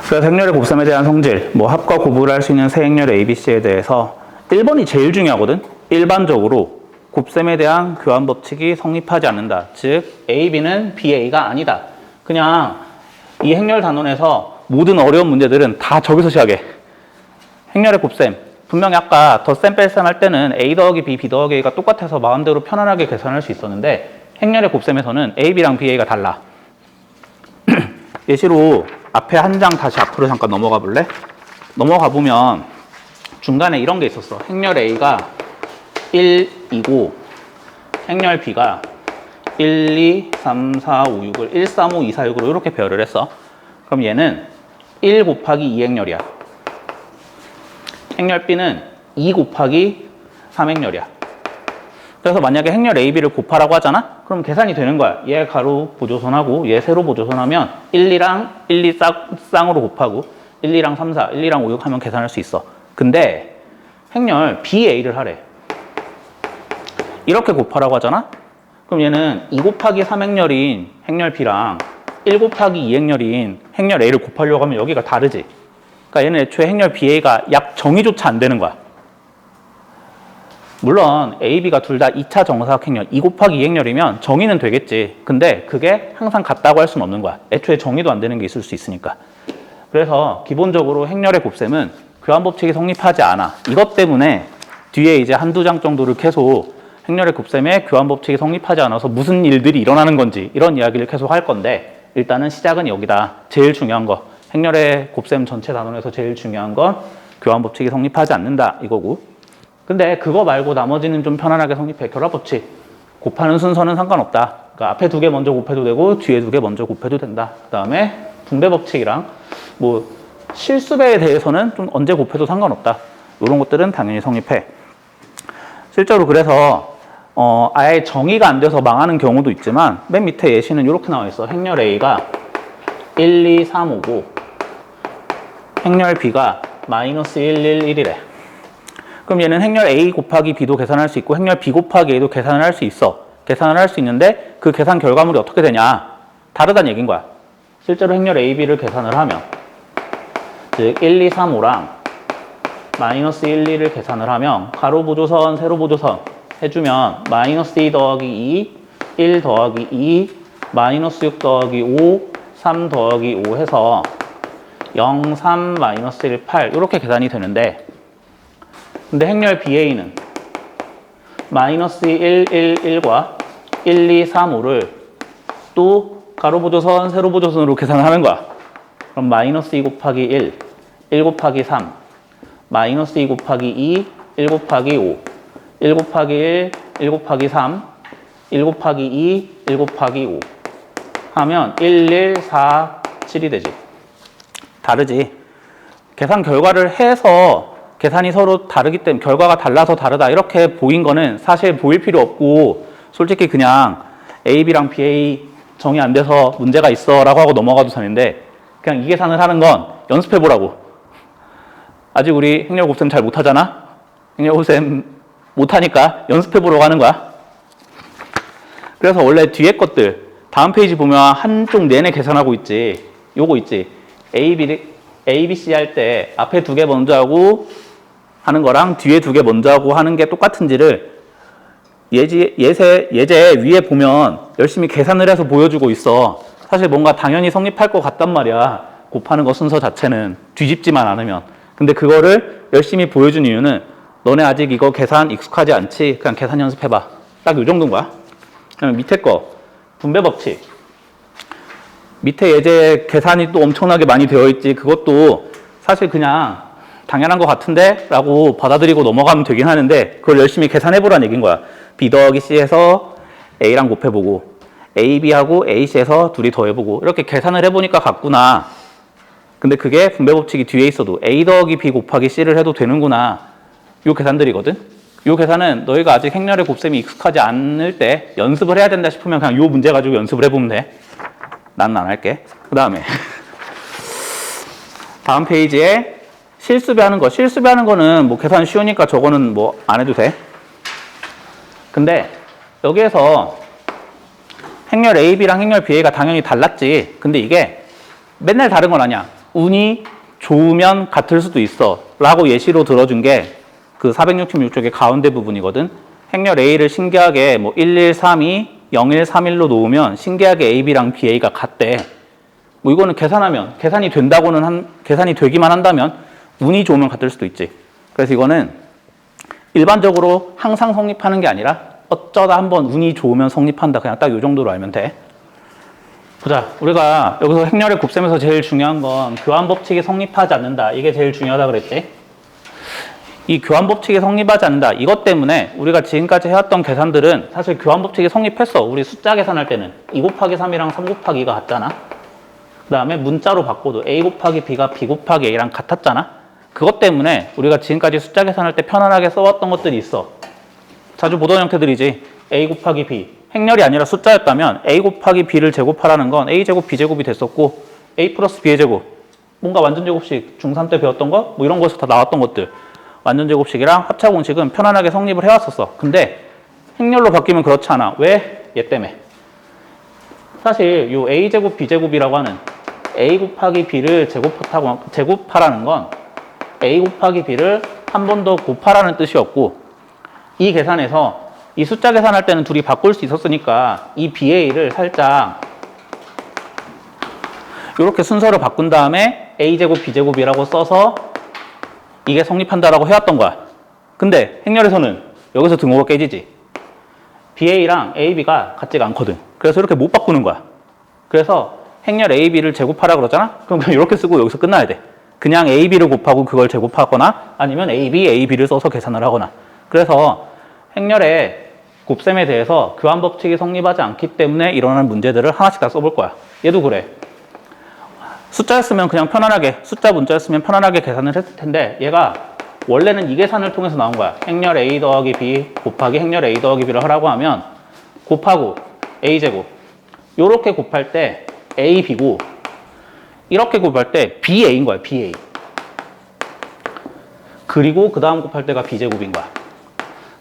그래서 행렬의 곱셈에 대한 성질, 뭐 합과 구분을 할 수 있는 세 행렬 ABC에 대해서 1번이 제일 중요하거든. 일반적으로 곱셈에 대한 교환 법칙이 성립하지 않는다. 즉 AB는 BA가 아니다. 그냥 이 행렬 단원에서 모든 어려운 문제들은 다 저기서 시작해. 행렬의 곱셈. 분명히 아까 덧셈 뺄셈 할 때는 A 더하기 B, B 더하기 A가 똑같아서 마음대로 편안하게 계산할 수 있었는데 행렬의 곱셈에서는 AB랑 BA가 달라. 예시로 앞에 한 장 다시 앞으로 잠깐 넘어가 볼래? 넘어가 보면 중간에 이런 게 있었어. 행렬 A가 1이고 행렬 B가 1, 2, 3, 4, 5, 6을 1, 3, 5, 2, 4, 6으로 이렇게 배열을 했어. 그럼 얘는 1 곱하기 2 행렬이야. 행렬 B는 2 곱하기 3 행렬이야. 그래서 만약에 행렬 AB를 곱하라고 하잖아? 그럼 계산이 되는 거야. 얘 가로 보조선하고 얘 세로 보조선하면 1, 2랑 1, 2 쌍으로 곱하고 1, 2랑 3, 4, 1, 2랑 5, 6 하면 계산할 수 있어. 근데 행렬 BA를 하래. 이렇게 곱하라고 하잖아? 그럼 얘는 2 곱하기 3 행렬인 행렬 B랑 1 곱하기 2 행렬인 행렬 A를 곱하려고 하면 여기가 다르지. 그러니까 얘는 애초에 행렬 BA가 약 정의조차 안 되는 거야. 물론 A, B가 둘 다 2차 정사각 행렬 2 곱하기 2 행렬이면 정의는 되겠지. 근데 그게 항상 같다고 할 수는 없는 거야. 애초에 정의도 안 되는 게 있을 수 있으니까. 그래서 기본적으로 행렬의 곱셈은 교환 법칙이 성립하지 않아. 이것 때문에 뒤에 이제 한두 장 정도를 계속 행렬의 곱셈에 교환 법칙이 성립하지 않아서 무슨 일들이 일어나는 건지 이런 이야기를 계속 할 건데 일단은 시작은 여기다. 제일 중요한 거. 행렬의 곱셈 전체 단원에서 제일 중요한 건 교환 법칙이 성립하지 않는다 이거고. 근데 그거 말고 나머지는 좀 편안하게 성립해. 결합 법칙. 곱하는 순서는 상관없다. 그러니까 앞에 두 개 먼저 곱해도 되고 뒤에 두 개 먼저 곱해도 된다. 그 다음에 분배 법칙이랑 뭐 실수배에 대해서는 좀 언제 곱해도 상관없다. 이런 것들은 당연히 성립해. 실제로 그래서 아예 정의가 안 돼서 망하는 경우도 있지만 맨 밑에 예시는 이렇게 나와 있어. 행렬 A가 1, 2, 3, 5고 행렬 B가 마이너스 1, 1, 1이래. 그럼 얘는 행렬 A 곱하기 B도 계산할 수 있고 행렬 B 곱하기 A도 계산을 할 수 있어. 계산을 할 수 있는데 그 계산 결과물이 어떻게 되냐? 다르다는 얘기인 거야. 실제로 행렬 A, B를 계산을 하면 즉 1, 2, 3, 5랑 마이너스 1, 2를 계산을 하면 가로 보조선, 세로 보조선 해주면 마이너스 2 더하기 2, 1 더하기 2, 마이너스 6 더하기 5, 3 더하기 5 해서 0, 3, 마이너스 1, 8 이렇게 계산이 되는데 근데 행렬 BA는 마이너스 1, 1, 1과 1, 2, 3, 5를 또 가로 보조선, 세로 보조선으로 계산을 하는 거야. 그럼 마이너스 2 곱하기 1, 1 곱하기 3, 마이너스 2 곱하기 2, 1 곱하기 5, 1 곱하기 1, 1 곱하기 3, 1 곱하기 2, 1 곱하기 5 하면 1, 1, 4, 7이 되지. 다르지. 계산 결과를 해서 계산이 서로 다르기 때문에 결과가 달라서 다르다 이렇게 보인 거는 사실 보일 필요 없고 솔직히 그냥 A, B랑 BA 정의 안 돼서 문제가 있어 라고 하고 넘어가도 되는데 그냥 이 계산을 하는 건 연습해 보라고. 아직 우리 행렬 곱셈 잘 못하잖아? 행렬 곱셈 못하니까 연습해 보려고 하는 거야. 그래서 원래 뒤에 것들 다음 페이지 보면 한쪽 내내 계산하고 있지. 요거 있지. A, B, C 할 때 앞에 두 개 먼저 하고 하는 거랑 뒤에 두 개 먼저 하고 하는 게 똑같은지를 예제 위에 보면 열심히 계산을 해서 보여주고 있어. 사실 뭔가 당연히 성립할 것 같단 말이야. 곱하는 거 순서 자체는 뒤집지만 않으면. 근데 그거를 열심히 보여준 이유는 너네 아직 이거 계산 익숙하지 않지? 그냥 계산 연습해봐. 딱 이 정도인 거야. 그다음에 밑에 거 분배 법칙. 밑에 예제 계산이 또 엄청나게 많이 되어 있지. 그것도 사실 그냥 당연한 것 같은데 라고 받아들이고 넘어가면 되긴 하는데 그걸 열심히 계산해보라는 얘기인 거야. B 더하기 C에서 A랑 곱해보고 A, B하고 A, C에서 둘이 더해보고 이렇게 계산을 해보니까 같구나. 근데 그게 분배 법칙이 뒤에 있어도 A 더하기 B 곱하기 C를 해도 되는구나. 요 계산들이거든. 요 계산은 너희가 아직 행렬의 곱셈이 익숙하지 않을 때 연습을 해야 된다 싶으면 그냥 요 문제 가지고 연습을 해보면 돼. 나는 안 할게. 그 다음에 다음 페이지에 실수배 하는 거. 실수배 하는 거는 뭐 계산 쉬우니까 저거는 뭐 안 해도 돼. 근데 여기에서 행렬 AB랑 행렬 BA가 당연히 달랐지. 근데 이게 맨날 다른 건 아니야. 운이 좋으면 같을 수도 있어 라고 예시로 들어준 게 그 466쪽의 가운데 부분이거든. 행렬 A를 신기하게 뭐 1132, 0131로 놓으면 신기하게 AB랑 BA가 같대. 뭐 이거는 계산이 된다고는 계산이 되기만 한다면 운이 좋으면 같을 수도 있지. 그래서 이거는 일반적으로 항상 성립하는 게 아니라 어쩌다 한번 운이 좋으면 성립한다. 그냥 딱 이 정도로 알면 돼. 보자. 우리가 여기서 행렬의 곱셈에서 제일 중요한 건 교환법칙이 성립하지 않는다. 이게 제일 중요하다 그랬지. 이 교환법칙이 성립하지 않는다. 이것 때문에 우리가 지금까지 해왔던 계산들은 사실 교환법칙이 성립했어. 우리 숫자 계산할 때는 2 곱하기 3이랑 3 곱하기 2가 같잖아. 그 다음에 문자로 바꿔도 A 곱하기 B가 B 곱하기 A랑 같았잖아. 그것 때문에 우리가 지금까지 숫자 계산할 때 편안하게 써왔던 것들이 있어. 자주 보던 형태들이지. A 곱하기 B. 행렬이 아니라 숫자였다면 A 곱하기 B를 제곱하라는 건 A제곱 B제곱이 됐었고 A 플러스 B의 제곱. 뭔가 완전제곱식 중3 때 배웠던 거? 뭐 이런 거에서 다 나왔던 것들. 완전제곱식이랑 합차공식은 편안하게 성립을 해왔었어. 근데 행렬로 바뀌면 그렇지 않아. 왜? 얘 때문에. 사실 요 A제곱 B제곱이라고 하는 A 곱하기 B를 제곱하라는 건 A 곱하기 B를 한 번 더 곱하라는 뜻이었고 이 계산에서 이 숫자 계산할 때는 둘이 바꿀 수 있었으니까 이 BA를 살짝 이렇게 순서를 바꾼 다음에 A제곱 B제곱이라고 써서 이게 성립한다라고 해왔던 거야. 근데 행렬에서는 여기서 등호가 깨지지. BA랑 AB가 같지가 않거든. 그래서 이렇게 못 바꾸는 거야. 그래서 행렬 AB를 제곱하라 그러잖아? 그럼 그냥 이렇게 쓰고 여기서 끝나야 돼. 그냥 AB를 곱하고 그걸 제곱하거나 아니면 AB, AB를 써서 계산을 하거나. 그래서 행렬의 곱셈에 대해서 교환법칙이 성립하지 않기 때문에 일어나는 문제들을 하나씩 다 써볼 거야. 얘도 그래. 숫자였으면 그냥 편안하게, 숫자 문자였으면 편안하게 계산을 했을 텐데 얘가 원래는 이 계산을 통해서 나온 거야. 행렬 A 더하기 B 곱하기 행렬 A 더하기 B를 하라고 하면 곱하고 A제곱 요렇게 곱할 때 AB고 이렇게 곱할 때 BA인 거야. BA. 그리고 그 다음 곱할 때가 B제곱인 거야.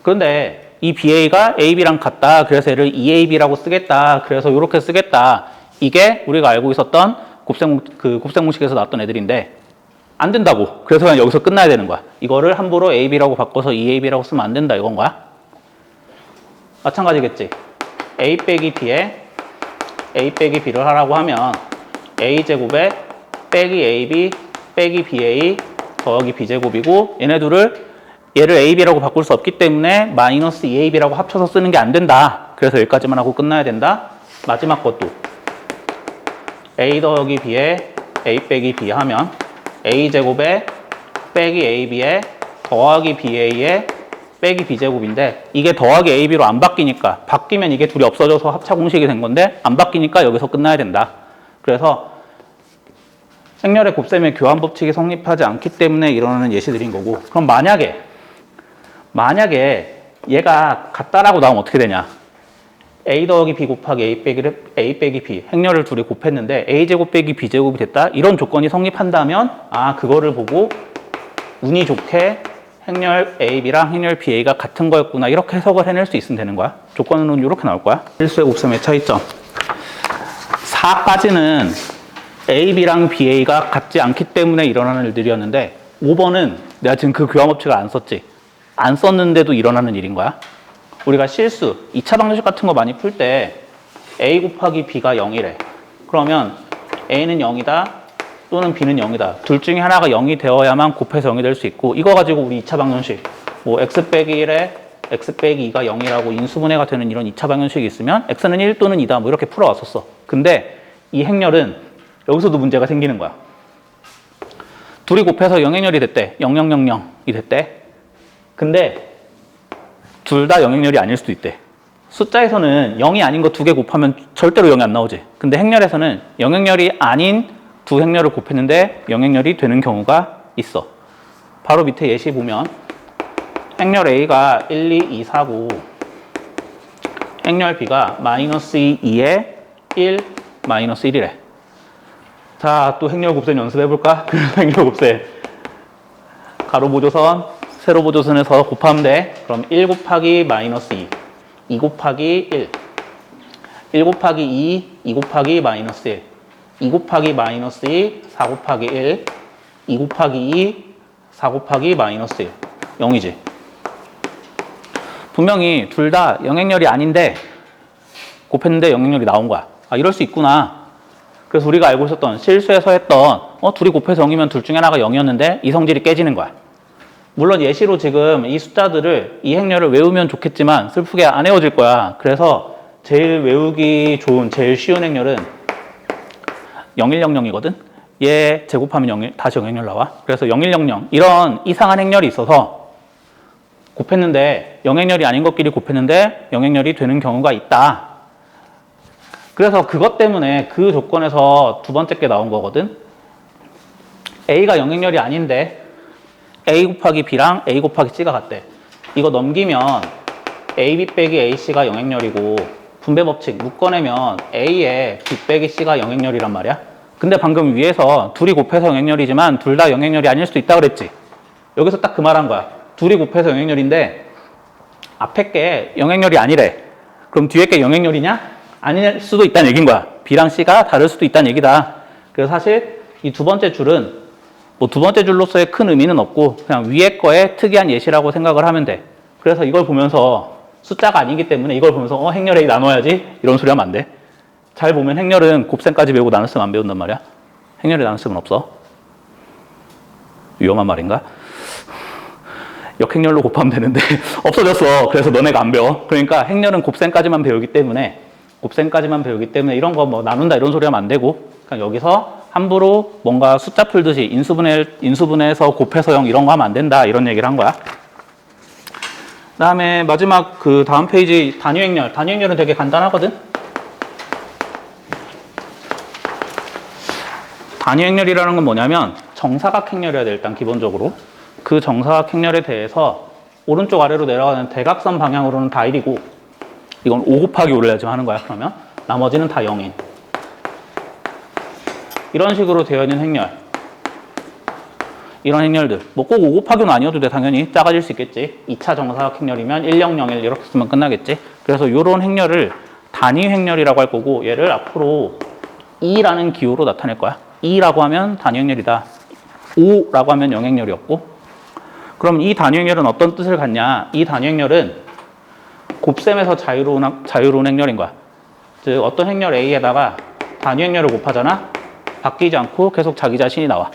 그런데 이 BA가 AB랑 같다. 그래서 얘를 EAB라고 쓰겠다. 그래서 이렇게 쓰겠다. 이게 우리가 알고 있었던 곱셈공식에서 나왔던 애들인데 안 된다고. 그래서 그냥 여기서 끝나야 되는 거야. 이거를 함부로 AB라고 바꿔서 EAB라고 쓰면 안 된다 이건 거야. 마찬가지겠지. A 빼기 B에 A 빼기 B를 하라고 하면 A제곱에 빼기 AB 빼기 BA 더하기 B제곱이고 얘를 AB라고 바꿀 수 없기 때문에 마이너스 EAB라고 합쳐서 쓰는 게 안 된다. 그래서 여기까지만 하고 끝나야 된다. 마지막 것도 A 더하기 B에 A 빼기 B 하면 A제곱에 빼기 AB에 더하기 BA에 빼기 B제곱인데 이게 더하기 AB로 안 바뀌니까 바뀌면 이게 둘이 없어져서 합차공식이 된 건데 안 바뀌니까 여기서 끝나야 된다. 그래서 행렬의 곱셈의 교환법칙이 성립하지 않기 때문에 일어나는 예시들인 거고 그럼 만약에 얘가 같다라고 나오면 어떻게 되냐. A 더하기 B 곱하기 A 빼기 B 행렬을 둘이 곱했는데 A제곱 빼기 B제곱이 됐다. 이런 조건이 성립한다면 그거를 보고 운이 좋게 행렬 AB랑 행렬 BA가 같은 거였구나. 이렇게 해석을 해낼 수 있으면 되는 거야. 조건은 이렇게 나올 거야. 실수의 곱셈의 차이점. 4까지는 AB랑 BA가 같지 않기 때문에 일어나는 일들이었는데 5번은 내가 지금 그 교환법칙을 안 썼지. 안 썼는데도 일어나는 일인 거야. 우리가 실수, 2차 방정식 같은 거 많이 풀 때 A 곱하기 B가 0이래. 그러면 A는 0이다 또는 B는 0이다. 둘 중에 하나가 0이 되어야만 곱해서 0이 될 수 있고 이거 가지고 우리 2차 방정식 뭐 X 빼기 1에 X 빼기 2가 0이라고 인수분해가 되는 이런 2차 방정식이 있으면 X는 1 또는 2다 뭐 이렇게 풀어왔었어. 근데 이 행렬은 여기서도 문제가 생기는 거야. 둘이 곱해서 영행렬이 됐대. 0000이 됐대. 근데 둘 다 영행렬이 아닐 수도 있대. 숫자에서는 0이 아닌 거 2개 곱하면 절대로 0이 안 나오지. 근데 행렬에서는 영행렬이 아닌 두 행렬을 곱했는데 영행렬이 되는 경우가 있어. 바로 밑에 예시 보면 행렬 A가 1, 2, 2, 4고 행렬 B가 마이너스 2, 2에 1, 마이너스 1이래. 자, 또 행렬 곱셈 연습해볼까? 행렬 곱셈. 가로 보조선, 세로 보조선에서 곱하면 돼. 그럼 1 곱하기 마이너스 2, 2 곱하기 1, 1 곱하기 2, 2 곱하기 마이너스 1. 2 곱하기 마이너스 2, 4 곱하기 1, 2 곱하기 2, 4 곱하기 마이너스 1. 0이지. 분명히 둘 다 영행렬이 아닌데 곱했는데 영행렬이 나온 거야. 아, 이럴 수 있구나. 그래서 우리가 알고 있었던 실수에서 했던 둘이 곱해서 0이면 둘 중에 하나가 0이었는데 이 성질이 깨지는 거야. 물론 예시로 지금 이 숫자들을 이 행렬을 외우면 좋겠지만 슬프게 안 외워질 거야. 그래서 제일 외우기 좋은 제일 쉬운 행렬은 0100이거든. 얘 제곱하면 01, 다시 영행렬 나와. 그래서 0100 이런 이상한 행렬이 있어서 곱했는데 영행렬이 아닌 것끼리 곱했는데 영행렬이 되는 경우가 있다. 그래서 그것 때문에 그 조건에서 두 번째 게 나온 거거든. A가 영행렬이 아닌데 A 곱하기 B랑 A 곱하기 C가 같대. 이거 넘기면 AB 빼기 AC가 영행렬이고 분배 법칙 묶어내면 A에 B 빼기 C가 영행렬이란 말이야. 근데 방금 위에서 둘이 곱해서 영행렬이지만 둘 다 영행렬이 아닐 수도 있다 그랬지. 여기서 딱 그 말한 거야. 둘이 곱해서 영행렬인데 앞에 게 영행렬이 아니래. 그럼 뒤에 게 영행렬이냐? 아닐 수도 있다는 얘기인 거야. B랑 C가 다를 수도 있다는 얘기다. 그래서 사실 이 두 번째 줄은 뭐 두 번째 줄로서의 큰 의미는 없고 그냥 위에 거에 특이한 예시라고 생각을 하면 돼. 그래서 이걸 보면서 숫자가 아니기 때문에 이걸 보면서 행렬 A 나눠야지 이런 소리 하면 안 돼. 잘 보면 행렬은 곱셈까지 배우고 나눗셈 안 배운단 말이야. 행렬에 나눗셈은 없어. 위험한 말인가? 역행렬로 곱하면 되는데 없어졌어. 그래서 너네가 안 배워. 그러니까 행렬은 곱셈까지만 배우기 때문에 이런 거 뭐 나눈다 이런 소리 하면 안 되고 그냥 여기서 함부로 뭔가 숫자 풀듯이 인수분해해서 곱해서 0 이런 거 하면 안 된다 이런 얘기를 한 거야. 그다음에 마지막 그 다음 페이지 단위행렬. 단위행렬은 되게 간단하거든. 단위행렬이라는 건 뭐냐면 정사각행렬이어야 돼. 일단 기본적으로 그 정사각행렬에 대해서 오른쪽 아래로 내려가는 대각선 방향으로는 다 1이고 이건 5 곱하기 5를 해야지 하는 거야. 그러면 나머지는 다 0인 이런 식으로 되어 있는 행렬. 이런 행렬들 뭐 꼭 5 곱하기 5는 아니어도 돼. 당연히 작아질 수 있겠지. 2차 정사각행렬이면 1001 이렇게 쓰면 끝나겠지. 그래서 이런 행렬을 단위 행렬이라고 할 거고 얘를 앞으로 2라는 기호로 나타낼 거야. 2라고 하면 단위 행렬이다. 5라고 하면 영행렬이었고 그럼 이 단위 행렬은 어떤 뜻을 갖냐. 이 단위 행렬은 곱셈에서 자유로운 행렬인 거야. 즉 어떤 행렬 A에다가 단위 행렬을 곱하잖아. 바뀌지 않고 계속 자기 자신이 나와.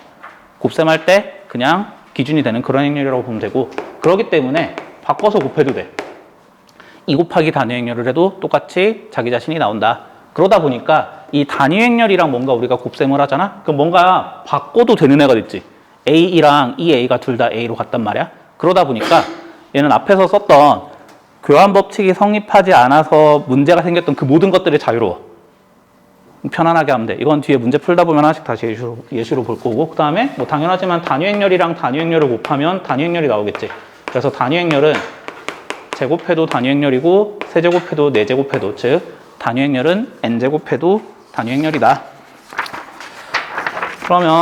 곱셈할 때 그냥 기준이 되는 그런 행렬이라고 보면 되고 그렇기 때문에 바꿔서 곱해도 돼. 2 곱하기 단위 행렬을 해도 똑같이 자기 자신이 나온다. 그러다 보니까 이 단위 행렬이랑 뭔가 우리가 곱셈을 하잖아. 그럼 뭔가 바꿔도 되는 애가 됐지. A2랑 이 A가 둘 다 A로 같단 말이야. 그러다 보니까 얘는 앞에서 썼던 교환 법칙이 성립하지 않아서 문제가 생겼던 그 모든 것들이 자유로워. 편안하게 하면 돼. 이건 뒤에 문제 풀다 보면 하나씩 다시 예시로 볼 거고 그 다음에 뭐 당연하지만 단위행렬이랑 단위행렬을 곱하면 단위행렬이 나오겠지. 그래서 단위행렬은 제곱해도 단위행렬이고 세제곱해도 네제곱해도 즉 단위행렬은 n제곱해도 단위행렬이다. 그러면